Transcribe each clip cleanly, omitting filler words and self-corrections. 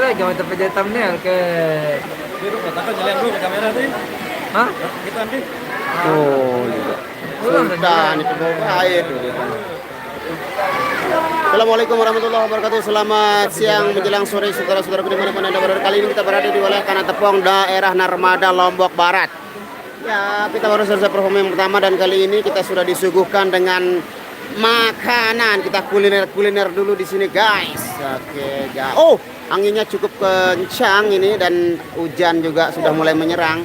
Boleh gambar tapi jadi thumbnail ke. Biru katakan jalan dulu ke kamera tadi. Hah? Kita nanti. Oh, iya. Sultan itu bawa air. Assalamualaikum warahmatullahi wabarakatuh. Selamat siang menjelang sore saudara-saudaraku dimanapun Anda berada. Kali ini kita berada di wilayah Kanatepong, daerah Narmada, Lombok Barat. Ya, kita baru selesai performa yang pertama dan kali ini kita sudah disuguhkan dengan makanan. Kita kuliner dulu di sini, guys. Oke, guys. Oh, anginnya cukup kencang ini dan hujan juga sudah mulai menyerang.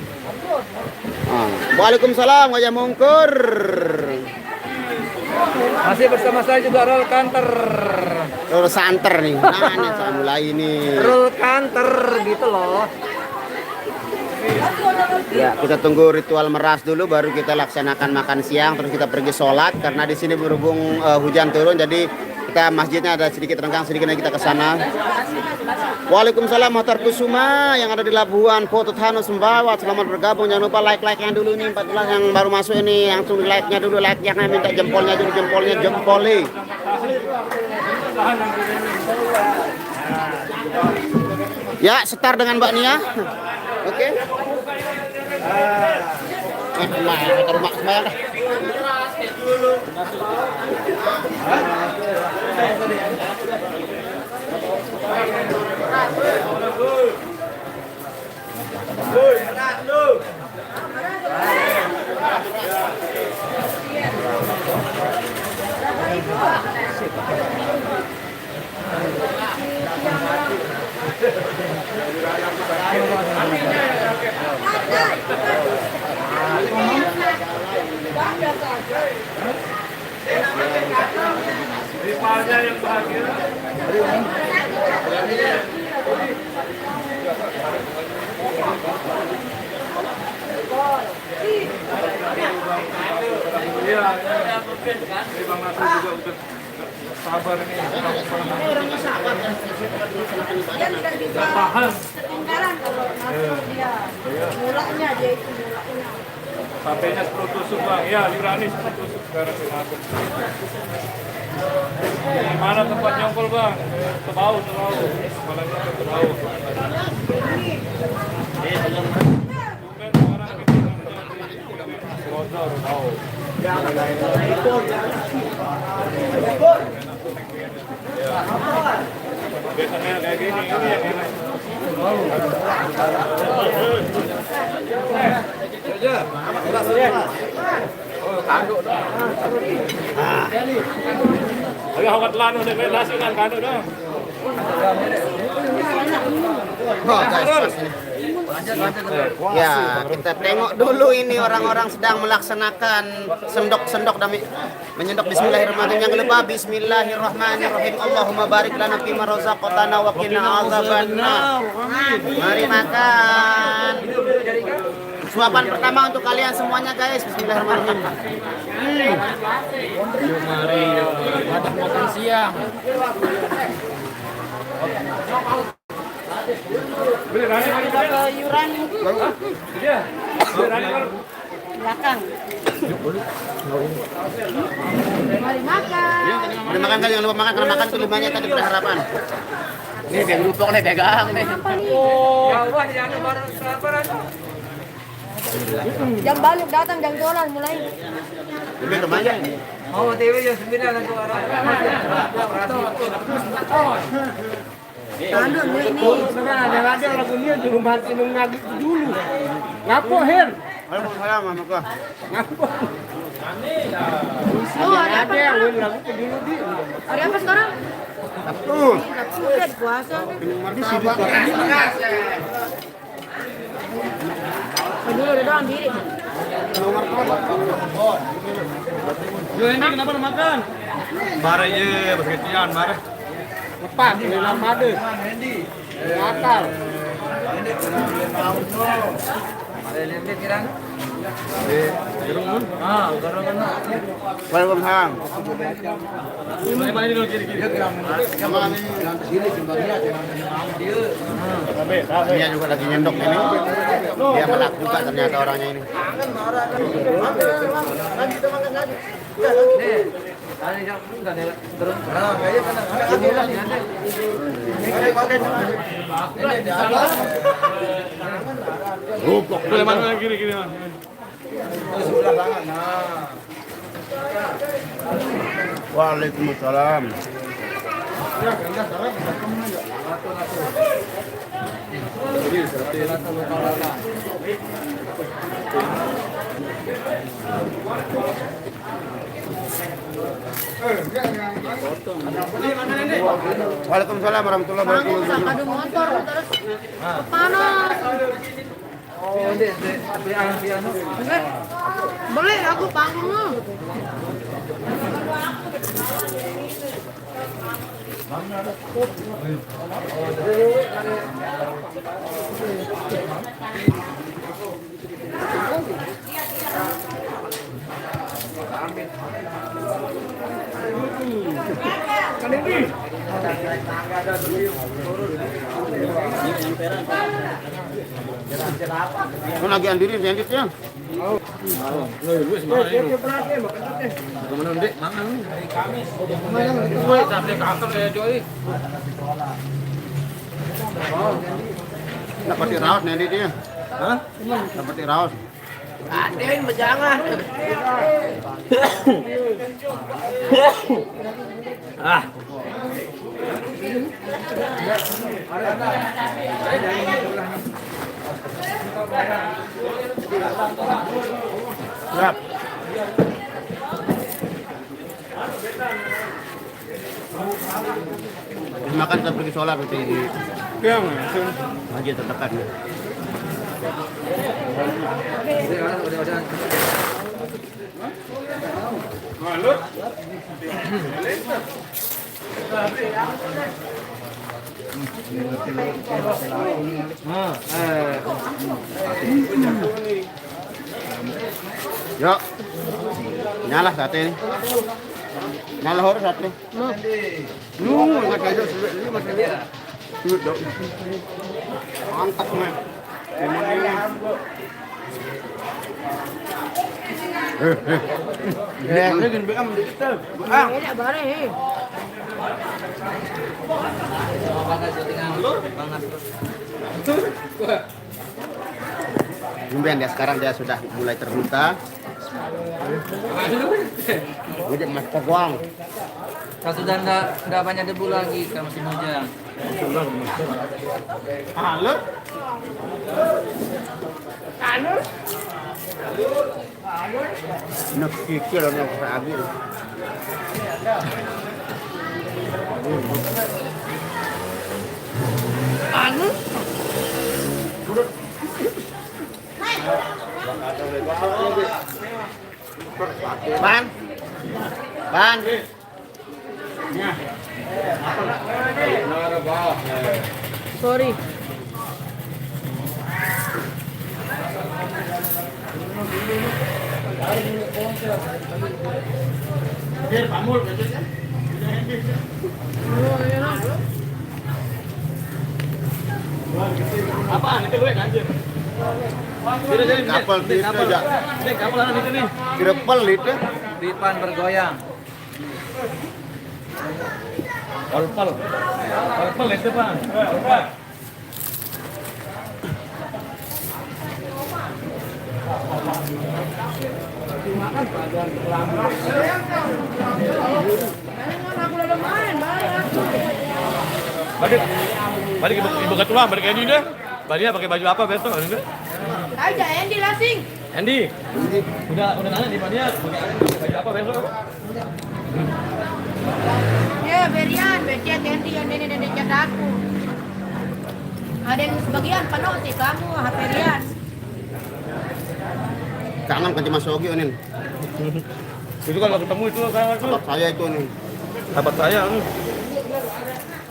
Waalaikumsalam, Wajah Mungkur. Masih bersama saya juga Roll Kanter. Roll santer nih. Nah, saya mulai ini. Roll Kanter gitu loh. Ya, kita tunggu ritual meras dulu baru kita laksanakan makan siang terus kita pergi sholat karena di sini berhubung hujan turun jadi kita masjidnya ada sedikit renggang sedikit kita ke sana. Waalaikumsalam Mohtar Kusuma yang ada di Labuan Potut Hanu Sembawat, selamat bergabung. Jangan lupa like-nya dulu nih 14 yang baru masuk ini langsung like-nya dulu, like-nya minta jempolnya dulu, jempolnya. Ya, start dengan Mbak Nia. Oke. Rumah semayang dah. Rivalnya yang bahagia. Iya, Bang Nasir juga udah sabar ini. Orangnya sabar kan. Paham. Ketinggalan kalau masuk dia. Mulanya dia itu mulanya. Sampainya 10 tusuk Bang. Ya, Lirani 10 tusuk sekarang dimakan. Di mana tempat nyongkol Bang? Tebau. Malamnya ke Tebau. Biasanya kayak gini, ini yang enak. Ayo awat lanu deh, nasi kan kanu dong. Oh, guys, pas ini. Ya, kita tengok dulu ini orang-orang sedang melaksanakan sendok dami menyendok bismillahirrahmanirrahim. Jangan lupa bismillahirrahmanirrahim. Allahumma barik lana fima razaqtana wa qina azabannar. Mari makan. Suapan pertama untuk kalian semuanya, guys. Bismillahirrahmanirrahim. Mari makan siang. Sayuran belakang. Mari makan. Mari makan, kan jangan lupa makan karena makan itu limanya tadi berharapan. Nih, biar lupok nih, pegang nih. Oh, ya Allah, jangan baru sabaran. Jam balik datang jam 12 mulai. Lebih remaja. Oh, TV jam 9 nanti orang. Anu ini. Ada lagunya di rumah Tinung Nagik dulu. Ngapo Her? Waalaikumsalam, Mama gua. Ngapo? Oh, ada yang apa? lagu ke dulu di. Ada apa sekarang? Tuh. Udah puasa. Dulu udah doang diri. Yo ini kenapa lu makan? Marah ye, begituan marah. Lepas di Narmada. Akal. Ada lihat kirang. Waalaikumsalam. Ini paling dulu kiri-kiri. Dia juga lagi nyendok ini. Dia melak juga ternyata orangnya ini. Ano siya? Enggak ada terus. Kayaknya kan Rupok. Boleh mana kiri man. sebelah tangan. Nah. Waalaikumsalam. Waalaikumsalam warahmatullahi wabarakatuh. Ada motor terus panas. Oh, tapi anu. Boleh aku panggungnya. Kau lagi andiri selanjutnya. Kemana ndek? Mana? Woi, sampai kantor ya, Joy. Dapat diraos nanti dia. Hah? Dapat diraos. Aden berjangan. Ah. Siap. Makan kita pergi sholat nanti di masjid terdekat. Udah. Yuk. Nyala sate. Nyala hor sate. Ingat aja ini masih lihat. Sulit dong. Mantap men. Ini gini bekam dikit. Enak bareng. Jumben dia sekarang dia sudah mulai terbuka. Ngejek mas peguang. Kalau sudah enggak banyak debu lagi kalau musim hujan. Halo. Nak kikir orang sabi. Ban. Sorry. Apaan itu gue anjir? Kapal di aja. Kapal anak itu nih. Direpel itu. Pipan bergoyang. Palpal itu Pak. Balik ibu ketua, balik Andy deh. Baliknya pakai baju apa besok? Aja Andy lasing. Andy, udah nanya di mana pakai baju apa besok? Ya, berian, becet Andy yang nenek cat aku. Ada yang sebagian penuh sih kamu, HP Rian. Kangen kan cuma Sogi Onin. Itu kan ketemu itu kan Sahabat saya itu nih. sahabat saya.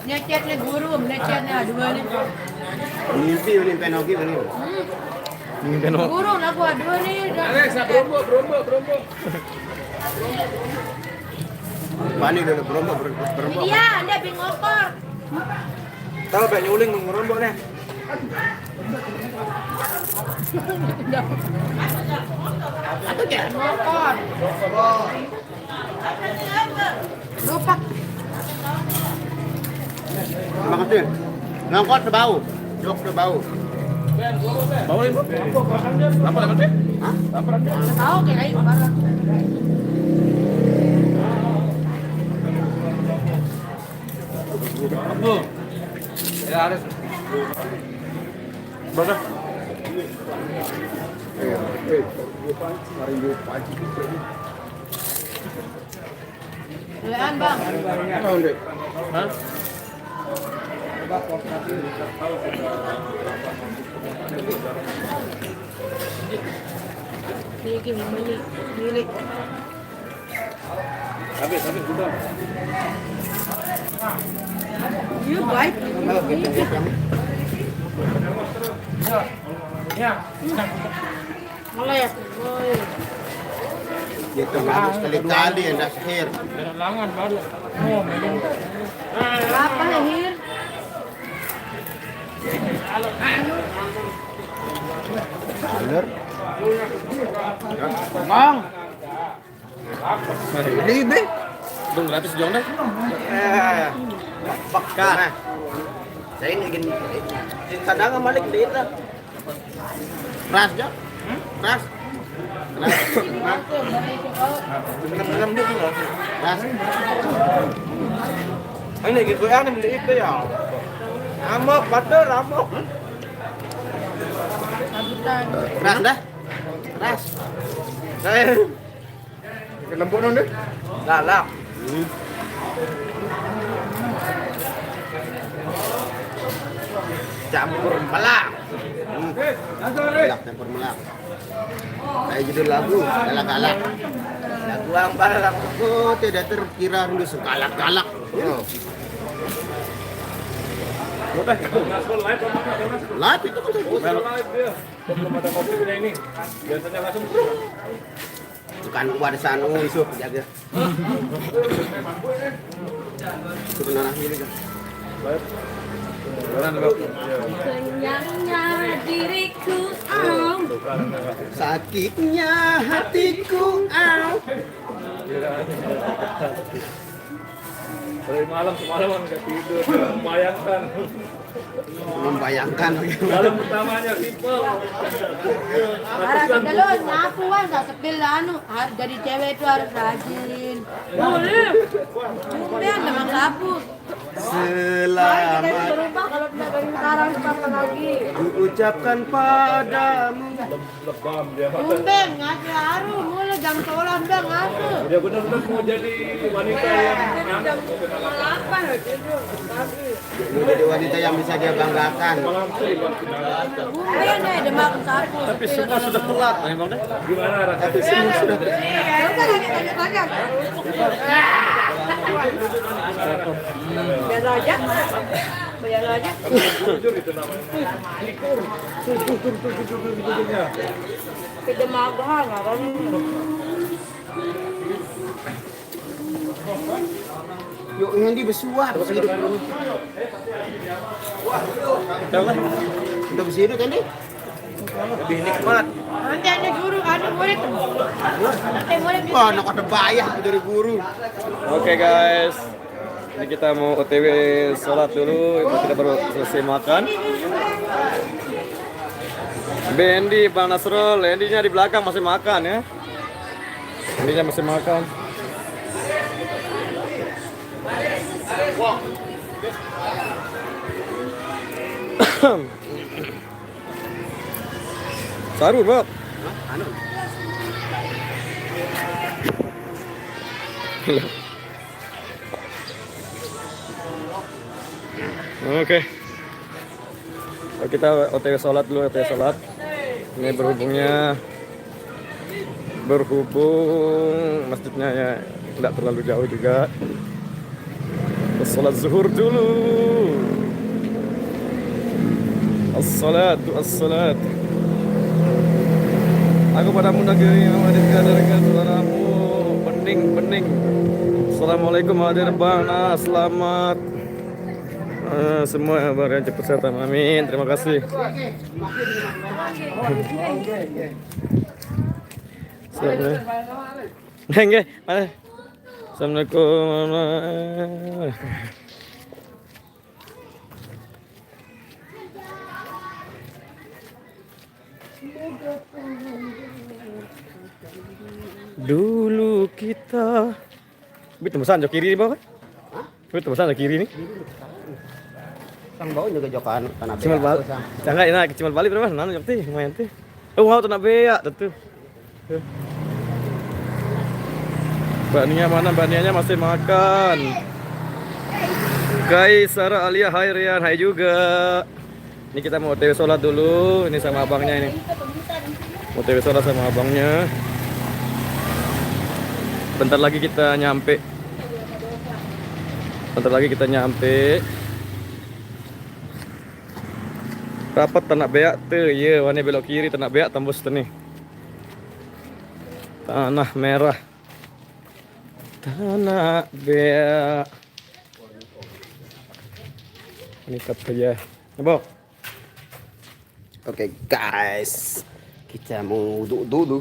Necetnya guru, necetnya dua nih. Mimpi Onin Penogi Onin. Mungkin Guru lah gua dua nih. Brombo. Bani dulu Bromo berapa? Iya, Anda bingokor. Tahu Pak nyuling ngerombo nih. Bingokor. Lupak. Terima kasih. Ngangkot sebau. Jok sebau. Bawa ibu. Apa namanya? Hah? Tahu kayak itu barang. Abu. Ya harus. Berapa? Jualan bang. Hah? Milik. Habis udah. Iya baik. Ya. Mulai ya. Itu bagus sekali-kali yang dah sihir. Langan baru. Oh, memang. Apa lahir? Bener. Bang. Libe. Dong gratis jong deh. Bakar. Saya ini ingin cadangan balik di itu. Ras ya? Ras. Bener-bener dia loh. Ras. Ini gitu yang di itu ya. Amok, butter, amok. Ras dah. Ras. Saya kelempuk dong deh. Lalak. Campur melak. Melak campur melak. Kayak judul lagu, galak-galak. Lagu yang balak. Oh, tidak terkira dulu segalak-galak. Oh. Live itu kan Live dia. Belum ada kopi ini. Biasanya langsung. bukan warisan isu jaga. Sebenarnya ini kan. Kenyangnya diriku, Sakitnya hatiku, Dari malam semalam nggak tidur, membayangkan. Malam pertamanya simpel. Para kedalon, nyapu kan, sepil jadi cewek itu harus rajin. Boleh. Kemudian dengan sapu. Selamat Berubah kalau tidak dari sekarang apa lagi? ucapkan padamu. Lebam dia. Beng, ngaji haru, mulu jam 12 beng ngaji. Dia benar-benar mau jadi wanita yang Menjadi wanita yang bisa dia banggakan. Bukan deh, demak sapu. tapi semua sudah telat. Gimana rasanya? Tapi semua sudah Ya udah lanjut. Biar aja. Biar aja. Jujur itu namanya. Jujurnya. Kedemagan kan. Yuk ini besuah, bersih dulu. Udah bersih dulu kan nih? Lebih nikmat. Nanti ada guru, ada murid. Nanti murid Wah, anak ada bayar dari guru. Oke guys, ini kita mau OTW sholat dulu, itu kita baru selesai makan. Bendi, Bang Nasrul, Endinya di belakang masih makan ya. Endinya masih makan. Sarul, Bob. Oke. Kita OTW sholat dulu, OTW sholat. Ini berhubung masjidnya ya tidak terlalu jauh juga. Sholat zuhur dulu. As-salat. Aku padamu negeri yang hadirkan dengan saudaramu bening. Assalamualaikum hadir Bang. Selamat semua barang cepat sehat, amin. Terima kasih. Nggih, mana? Assalamualaikum. Dulu kita tembasan jauh kiri di bawah kan? Tembasan jauh kiri nih. Sang bau juga jokan tanah Cimal balik. Jangan enak cimal balik berapa? Nana jauh teh lumayan teh. Oh mau tanah beak tentu. Bakninya mana? Baknianya masih makan. Guys, Sarah, Alia, hai Rian, hai juga. Ini kita mau OTW sholat dulu. Ini sama abangnya ini. OTW sholat sama abangnya. Bentar lagi kita nyampe. Rapat tanah beak tuh, iya, warna belok kiri tanah beak tembus tuh nih. Tanah merah. Tanah beak. Ini kata ya. Ngebok. Oke guys, kita mau duduk dulu.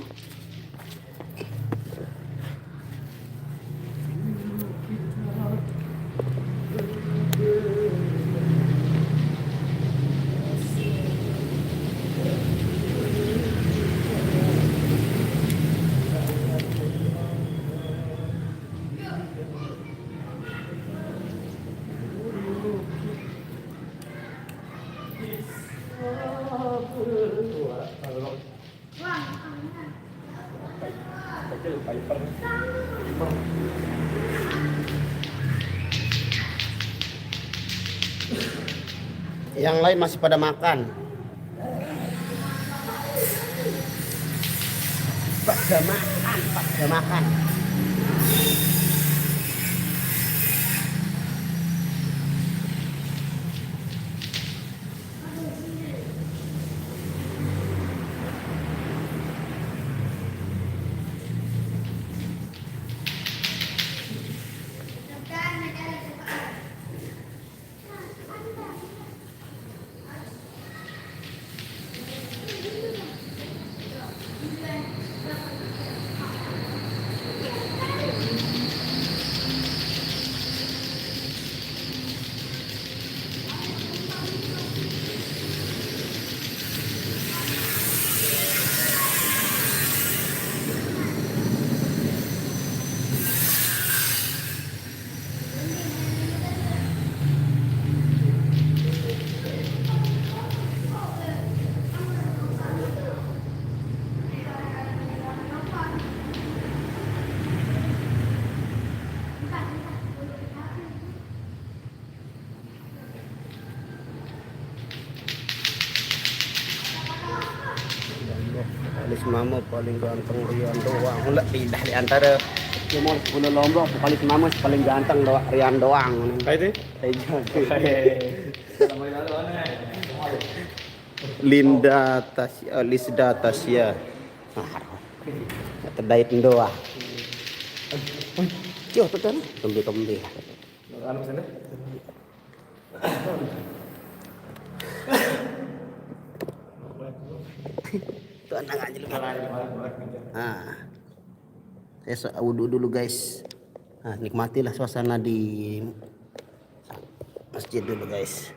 Yang lain masih pada makan. Pada makan. Alis mama paling ganteng Rian doang. Enggak pindah di antara cuma 10 Lombok, Alis mama paling ganteng Rian doang. Kayak itu. Linda Tasya, Lisda Tasya. Terdait doang. Cio tuh kan, kembe. Anu sana. Tenang aja lu. Saya wudhu dulu guys. Nikmatilah suasana di masjid dulu guys.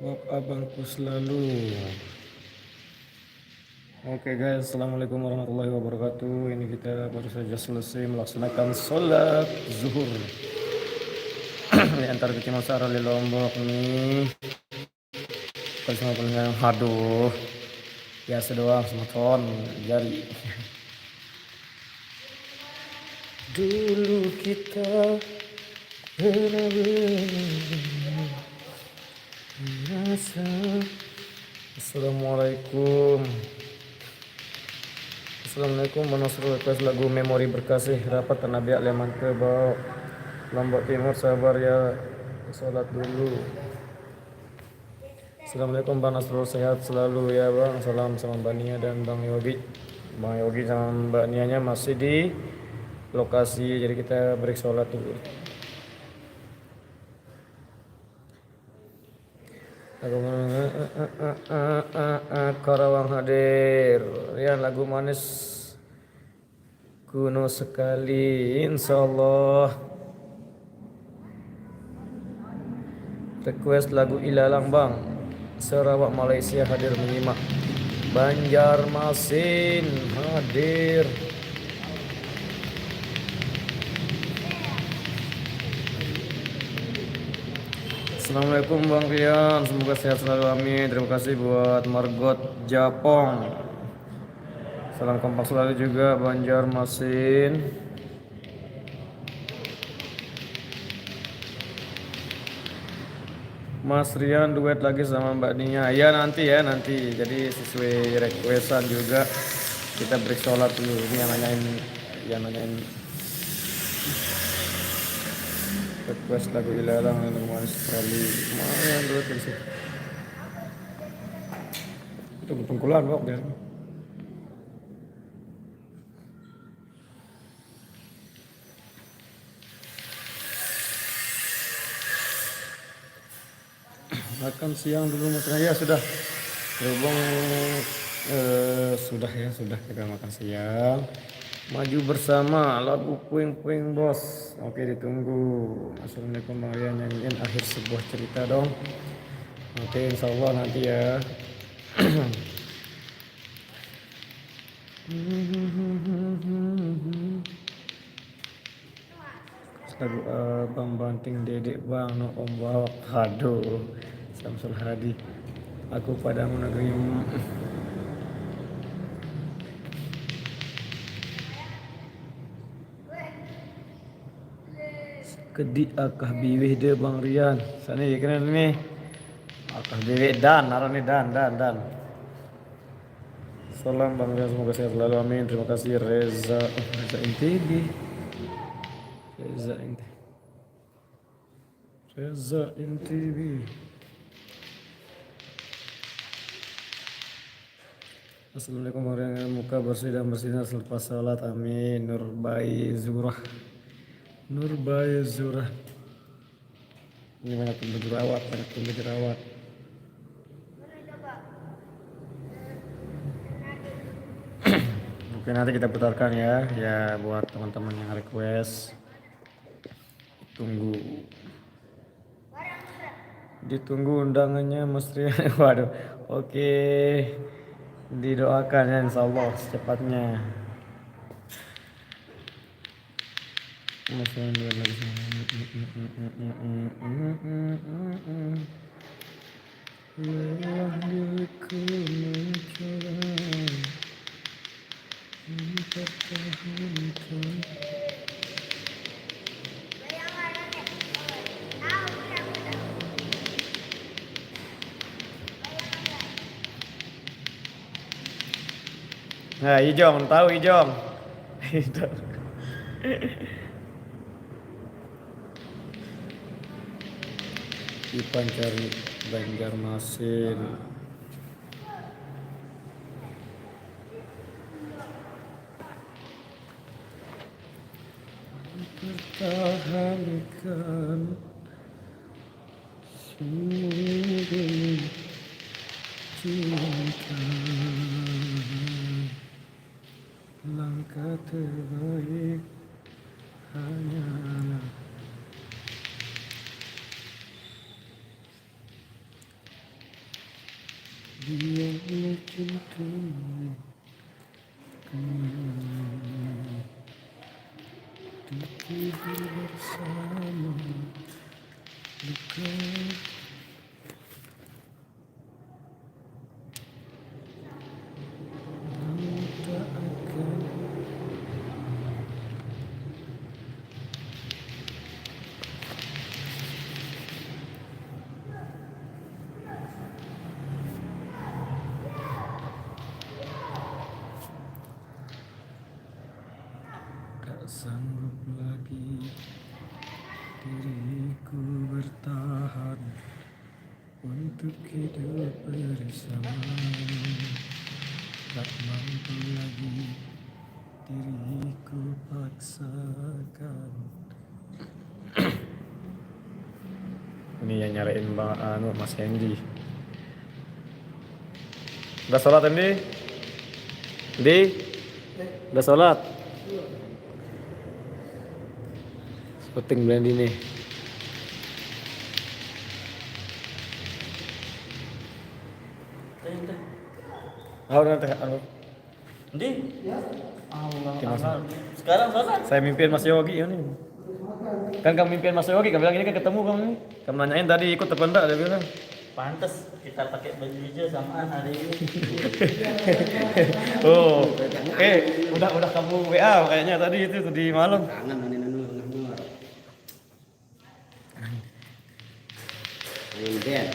Maaf abangku selalu. Oke guys, assalamualaikum warahmatullahi wabarakatuh. Ini kita baru saja selesai melaksanakan sholat zuhur di antara kecamatan Sarali Lombok nih. Bersama pendengar, aduh, biasa doang sematon jari. Dulu kita pernah berasa. Assalamualaikum. Assalamualaikum warahmatullahi wabarakatuh. Lagu Memori Berkasih rapat tanah biak Leman ke bawah Lombok Timur, sabar ya, sholat dulu. Assalamualaikum Bang Nasrul, sehat selalu ya Bang. Salam sama Mbak Nia dan Bang Yogi. Bang Yogi sama Mbak Nianya masih di lokasi, jadi kita break sholat dulu. Karawang hadir ya, lagu manis kuno sekali insyaallah. Request lagu Ilalang Bang, Sarawak Malaysia hadir menyimak. Banjarmasin hadir. Assalamualaikum Bang Rian, semoga sehat selalu amin. Terima kasih buat Margot Japong. Salam kompak selalu juga Banjarmasin. Mas Rian duet lagi sama Mbak Nia. Ya nanti ya, nanti. Jadi sesuai requestan juga kita break sholat dulu. Ini yang nanyain request lagu Ilalang yang manis sekali. Lumayan duet di situ. Itu pengkulan kok ya. Makan siang dulu Mas. Ya sudah. Berhubung sudah kita makan siang. Maju bersama lagu Puing-Puing Bos. Oke, ditunggu. Assalamualaikum Maria, nyanyiin akhir sebuah cerita dong. Oke, insyaallah nanti ya. Lagu Bang Banting Dedek Bang no Om Bawak. Aduh, Samsul Hadi. Aku padamu negeri. Kedik akah biwih de Bang Rian. Sana ya kena ni. Akah biwih dan arane dan. Salam Bang Rian, semoga sehat selalu amin. Terima kasih Reza NTB. Reza NTB. Assalamualaikum warahmatullahi wabarakatuh. Muka bersih dan bersinar selepas salat. Amin. Nurbai Zurah. Ini banyak tumbuh jerawat. Oke, nanti kita putarkan ya. Ya buat teman-teman yang request. Ditunggu undangannya Mas Rian. Waduh. Oke. Didoakan ya insyaallah secepatnya. Nah, Ijong, tahu Ijong. Ipan cari Banjarmasin. Pertahankan sungguh cinta. Langkah terbaik hanyalah Biarlah cintamu tertidur bersama luka. Tak akan tak sanggup lagi diriku bertahan untuk hidup bersamamu. Tak mampu lagi diriku paksakan. Ini yang nyariin Bang Mas Hendy. Udah sholat Hendy? Hendy? Udah sholat? Syuting bulan ini. Udah teh. Di? Allah. Sekarang selesai. Saya mimpiin Mas Yogi ini. Kan kamu mimpiin Mas Yogi, kamu bilang ini kan ketemu kamu nih. Kamu nanyain tadi ikut apa enggak, dia bilang. Pantes kita pakai baju hijau samaan hari ini. Oh, udah kamu WA kayaknya tadi itu di malam. Kangen nanu. Angin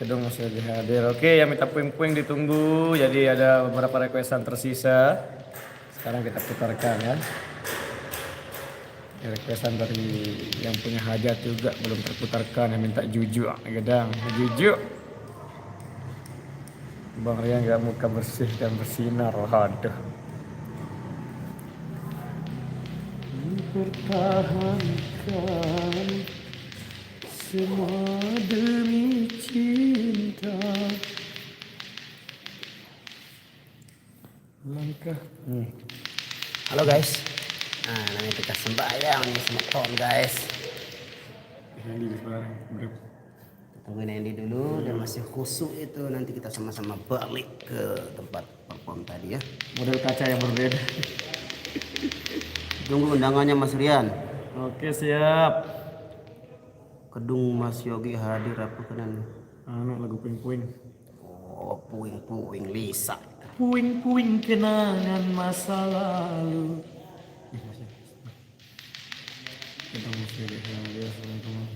Kedung masih lagi hadir. Oke, yang minta puing-puing ditunggu. Jadi ada beberapa requestan tersisa. Sekarang kita putarkan ya. Requestan dari yang punya hajat juga belum terputarkan, yang minta jujuk gedang jujuk. Bang Rian gak muka bersih dan bersinar. Aduh. Mempertahankan semua demi cinta. Langkah. Halo guys. Nah, namanya kita sembahyang nih sematon guys. Ini sekarang berapa? Tungguin Andy dulu dan masih khusyuk itu, nanti kita sama-sama balik ke tempat perform tadi ya. Model kaca yang berbeda. Tunggu undangannya Mas Rian. Oke, siap. Kedung Mas Yogi hadir apa kenan? Lagu puing-puing. Oh, puing-puing Lisa. Puing-puing kenangan masa lalu. Kita mesti lihat teman-teman.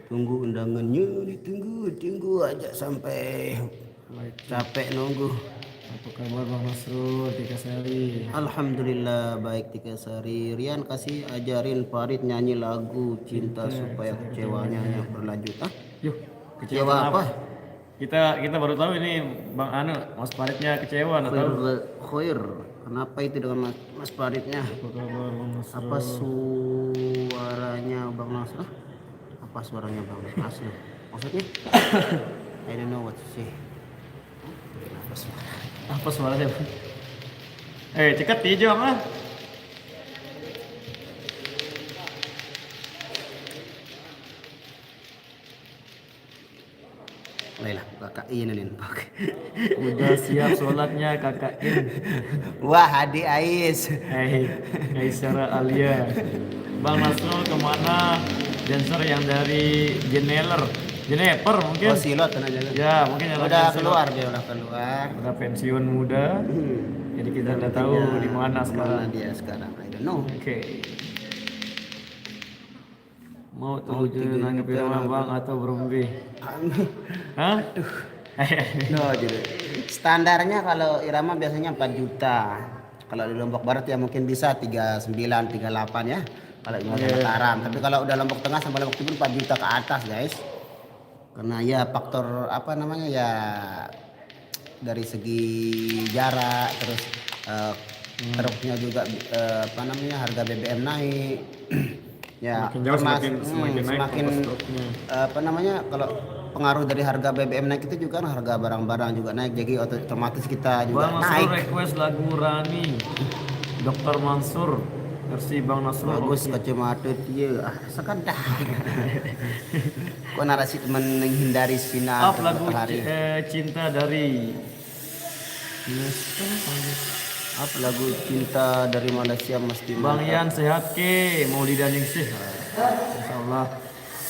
Tunggu undangannya, ditunggu aja sampai capek nunggu. Apa kabar Bang Nasrul, Tika Sari? Alhamdulillah baik Tika Sari. Rian kasih ajarin Farid nyanyi lagu cinta supaya kecewanya yang berlanjut. Yuk, Kecewa apa? Kita baru tahu ini Bang Mas Faridnya kecewa, enggak tahu. Khair. Kenapa itu dengan Mas Faridnya? Apa kabar Bang Nasrul? Apa suaranya Bang Nasrul? Apa suaranya Bang Nasrul? Maksudnya? I don't know what to say. Apa suaranya? Cekat hijau ah. Baiklah, kakak ini pakai. Udah siap sholatnya kakak In. Wah, Hadi Ais. Aisyara Alia. Bang Nasrul kemana? Dancer yang dari Jeneper mungkin. Oh, Silot aja. Ya, mungkin yang Udah lagi keluar dia, udah keluar. Udah pensiun muda. Jadi kita udah tahu di mana sekarang. Dia sekarang. I don't know. Oke. Mau tujuh nanggepin sama Bang atau berumbi? Hah? No, jadi standarnya kalau irama biasanya 4 juta. Kalau di Lombok Barat ya mungkin bisa 39, 38 ya. Kalau di Mataram. Tapi kalau udah Lombok Tengah sampai Lombok Timur 4 juta ke atas, guys. Karena ya faktor apa namanya ya, dari segi jarak, terus truknya juga apa namanya, harga BBM naik. Ya, Semakin jauh semakin naik apa namanya, kalau pengaruh dari harga BBM naik itu juga kan harga barang-barang juga naik, jadi otomatis kita juga Bang naik. Mansur request lagu Rani Dr. Mansur. Versi Bang Nasrul. Bagus kacamata dia. Sekedar. Kok narasi menghindari sinar Up lagu matahari. Cinta dari Apa lagu cinta dari Malaysia mesti Bang mantap. Yan sehat ke Maulida Ningsih. Insyaallah.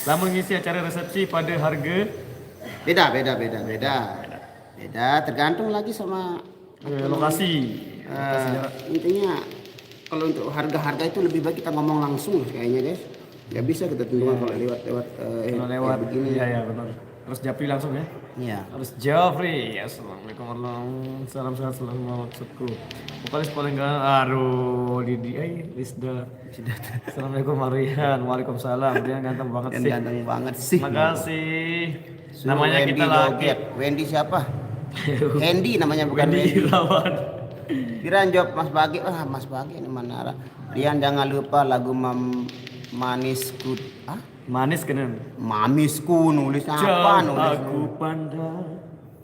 Lama mengisi acara resepsi pada harga Beda. Tergantung lagi sama lokasi. intinya kalau untuk harga-harga itu lebih baik kita ngomong langsung kayaknya guys. Nggak bisa kita tentukan kalau lewat begini. Iya benar. Terus Japri langsung ya. Iya. Harus Japri. Assalamualaikum warahmatullahi wabarakatuh. Salam sehat selalu maksudku. Vokalis paling ganteng. Aduh, Didi Lisda. Assalamualaikum Marian. Waalaikumsalam. Dia ganteng banget sih. Ganteng banget sih. Makasih. Suruh Namanya Wendy kita lagi. joget. Wendy siapa? Hendy namanya bukan Wendy Wendy. Irawan. Rian jawab Mas Bagi. Mas Bagi ini mana? Rian jangan lupa lagu Manisku. Manis kenen. Mamisku nulisnya apa Jauh nulis? aku pandang.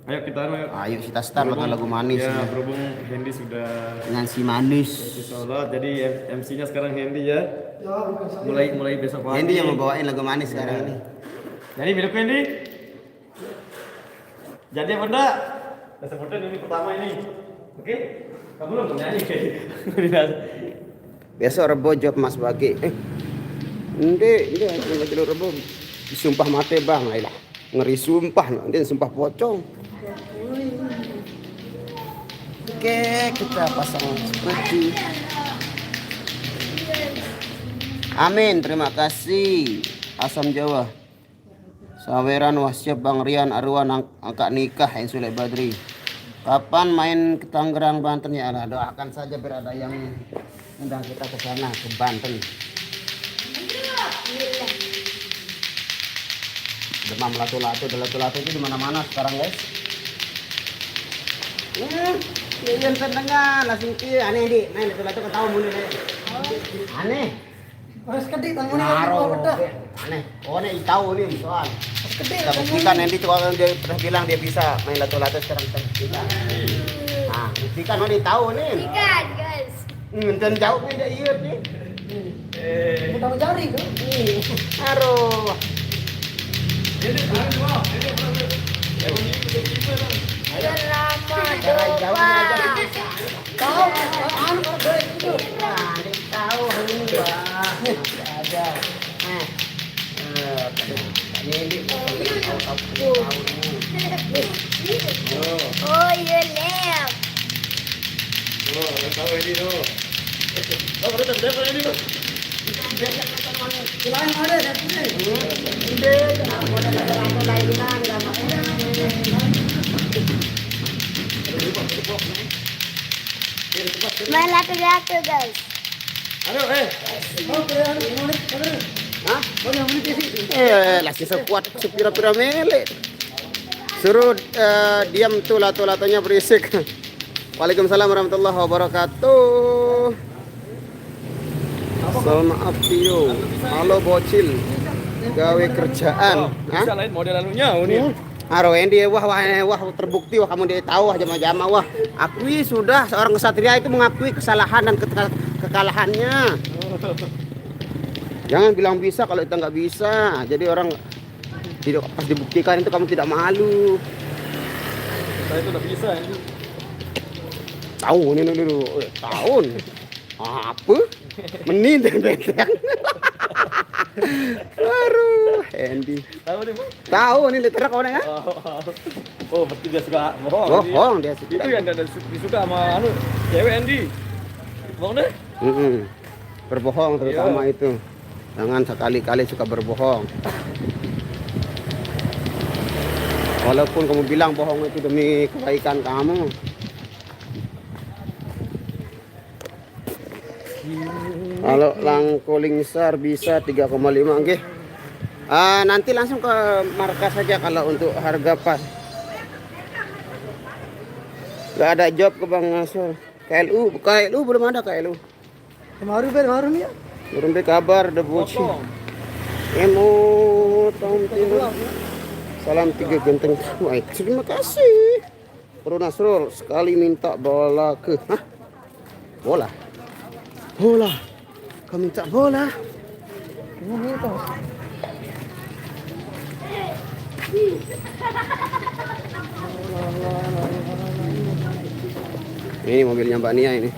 Ayo kita Ayo kita start dengan lagu manis Ya, ya. berhubung Hendy sudah Dengan si manis. sholat, jadi MC-nya sekarang Hendy ya. Mulai besok pagi. Hendy yang mau bawain lagu manis sekarang ini. Jadi minum Hendy. Jadi apa enggak? Kita sebutin ini pertama ini. Oke? Kamu belum nyanyi kayak. Besok Rebo job Mas Bagi. Ini lagi Rebo. Sumpah mati bang, lah. Ngeri sumpah, nanti sumpah pocong. Oke, kita pasang seperti. Amin, terima kasih. Asam Jawa. Saweran wasiap Bang Rian Arwan angkat nikah Insulek Badri. Kapan main ke Tangerang Banten ya Allah, doakan saja biar ada yang undang kita ke sana ke Banten. Demam latu-latu itu di mana-mana sekarang guys. Yang pendengar langsung aneh di, main latu-latu ketahu mulu deh. Aneh. Harus kedik tangan Naro. Aneh. Oh nih tahu nih soal. Kita buktikan nanti kalau dia pernah bilang dia bisa main latu-latu sekarang kita buktikan. Nah, buktikan nih tahu nih. Ikan, guys. Dan jauh beda iya nih. Mudah jari kan? Aduh. Selamat Cara jauhnya aja doa. bisa. Tahu, anu kalau boleh itu. Nah, dia tahu ini wah. Masih ada. Ini tahu. Oh, you left. Tahu ini tuh. Selain ada dan ini. Main latu-latu, guys. Aduh, Hah? Lagi sekuat sepira-pira mele. Suruh diam tuh latu-latunya berisik. Waalaikumsalam warahmatullahi wabarakatuh. Maaf Tio. Halo bocil. Gawe kerjaan. bisa lain model anunya ini. Aro Endi wah terbukti wah kamu dia tahu jama-jama wah akui sudah seorang kesatria itu mengakui kesalahan dan kekalahannya. Jangan bilang bisa kalau kita nggak bisa. Jadi orang tidak pas dibuktikan itu kamu tidak malu. Saya itu udah bisa ini. Tahu ini dulu tahun apa? Menit benteng. Aduh, Endi. Tahu deh, Bang. Tahu ini literak kau ya? Oh, berarti dia suka bohong. Bohong dia Itu yang disuka sama anu cewek Andy. Bohong deh. Berbohong terutama itu. Jangan sekali-kali suka berbohong. Walaupun kamu bilang bohong itu demi kebaikan kamu. Kalau langkoling sar bisa 3,5 nggih. Nanti langsung ke markas saja kalau untuk harga pas. Gak ada job ke Bang Nasur. KLU belum ada KLU. Baru ya. Belum ada kabar ada boci. Emo tahun timur. Salam 3 genteng. Wah, terima kasih. Bro Nasrul sekali minta bola ke. Hah? Bola. Kau minta bola. Ini mobilnya Mbak Nia ini.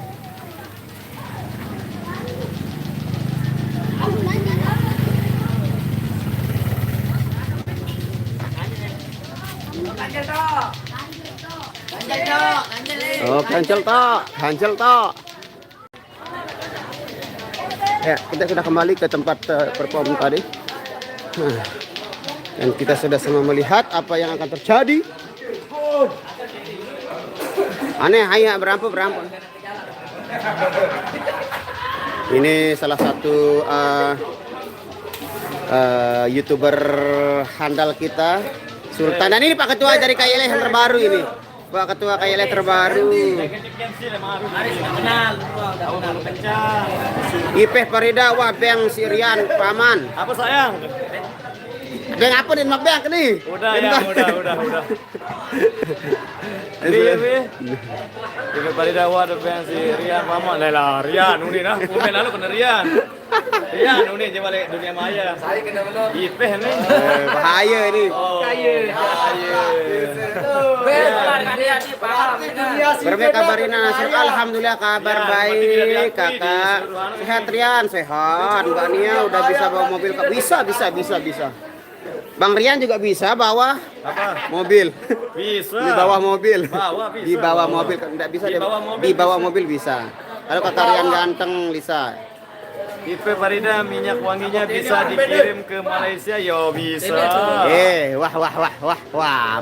Oh, kancel tok. Ya, kita sudah kembali ke tempat perform tadi. Dan kita sudah semua melihat apa yang akan terjadi. Aneh, hanya berampu. Ini salah satu YouTuber handal kita, Sultan. Dan ini Pak Ketua dari KYL yang terbaru ini. Pak Ketua KYL terbaru. Ipeh Farida wah beng Sirian paman. Apa sayang? Beng apa din magbeng nih? Udah. Jadi Ipeh Farida wah beng Sirian paman. Lah Rian uni nah. Umen lalu kena Rian. Rian uni je balik dunia maya. Saya kena benar. Ipeh nih. Bahaya ini. Berbaik kabarina Nasir. Alhamdulillah kabar baik kakak. Sehat Rian, sehat. Mbak Nia udah bisa bawa mobil. Bisa. Bang Rian juga bisa bawa mobil. Bisa. Di bawah mobil. Bisa. Di bawah mobil enggak bisa. Di bawah mobil bisa. Kalau kakak Rian ganteng Lisa. Ipeh Farida minyak wanginya bisa dikirim ke Malaysia, yo bisa. Wah,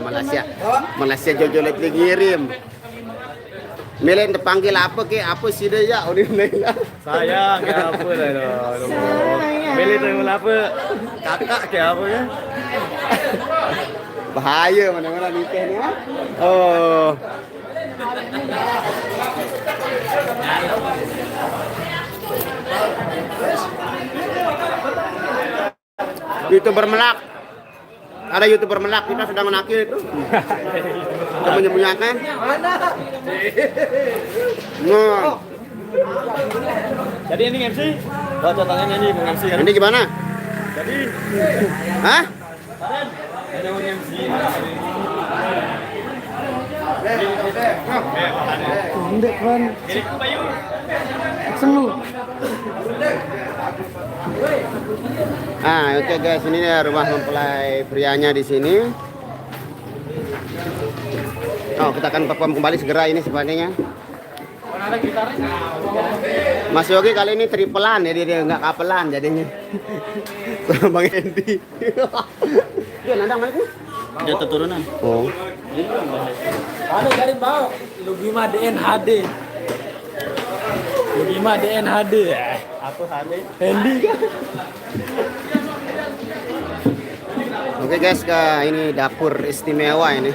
Malaysia jojolet ngirim. Melen terpanggil apa ke? Apa sih dia ya? Sayang ke apa dah? Melen terpanggil apa? Kakak ke apa ya? Bahaya mana-mana nikahnya. Oh. YouTuber Melak. Ada YouTuber Melak, kita sedang menakil itu. Kita menyembunyikan. Nah. Jadi ini MC? Baca tangannya nih Bung MC kan? Ini gimana? Jadi Hah? ada Bung MC. Pendek kan. Semu. Oke guys, ini rumah mempelai prianya di sini. Oh, kita akan perform kembali segera ini sepertinya. Mas Yogi kali ini tripelan ya, dia nggak kapelan jadinya. Bang Endi. Dia nandang mana? Dia turunan. Oh. Ada dari bawah. Lugima DNHD. Apa HD? Handy kan? Oke guys, ini dapur istimewa ini.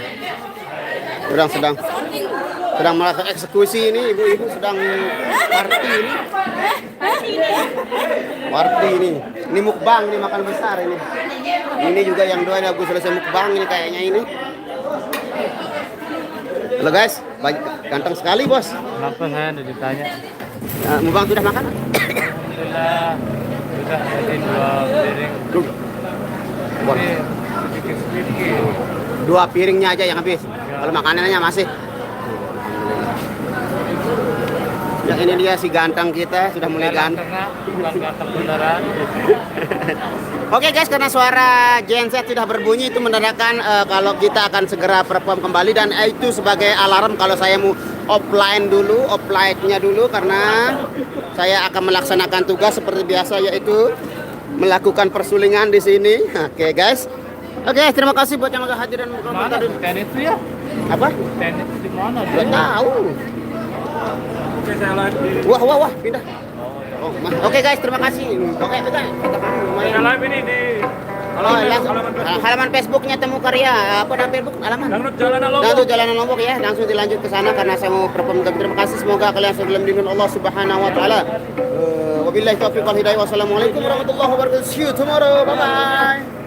Sedang melakukan eksekusi ini, ibu-ibu sedang party ini. Party ini. Ini mukbang, ini makan besar ini. Ini juga yang doain aku selesai mukbang ini kayaknya ini. Halo guys, ganteng sekali bos. Kenapa saya ada ditanya? Mukbang sudah makan? Alhamdulillah sudah jadi 2 piring. Ini sedikit. 2 piringnya aja yang habis. Kalau makanannya masih. Yang ini dia si ganteng kita sudah mulai ganteng. Bukan ganteng beneran. Oke guys, karena suara genset sudah berbunyi itu menandakan kalau kita akan segera perform kembali, dan itu sebagai alarm kalau saya mau offline-nya dulu karena saya akan melaksanakan tugas seperti biasa, yaitu melakukan persulingan di sini. Oke guys. Oke, terima kasih buat yang hadir dan Mana tenis itu ya? Apa? Tenis di mana? Gak tahu. Oke, saya live di Wah, pindah. Oke guys, terima kasih. Oke, kita saya live ini di halaman Facebooknya Temu Karya. Apa nama Facebook halaman? Dangdut Jalanan Lombok. Dangdut Jalanan Lombok ya. Langsung dilanjut ke sana karena saya mau perform. Terima kasih, semoga kalian selalu dilindungi Allah Subhanahu wa taala. Wabillahi taufiq wal hidayah. Wassalamualaikum warahmatullahi wabarakatuh. See you tomorrow. Bye bye.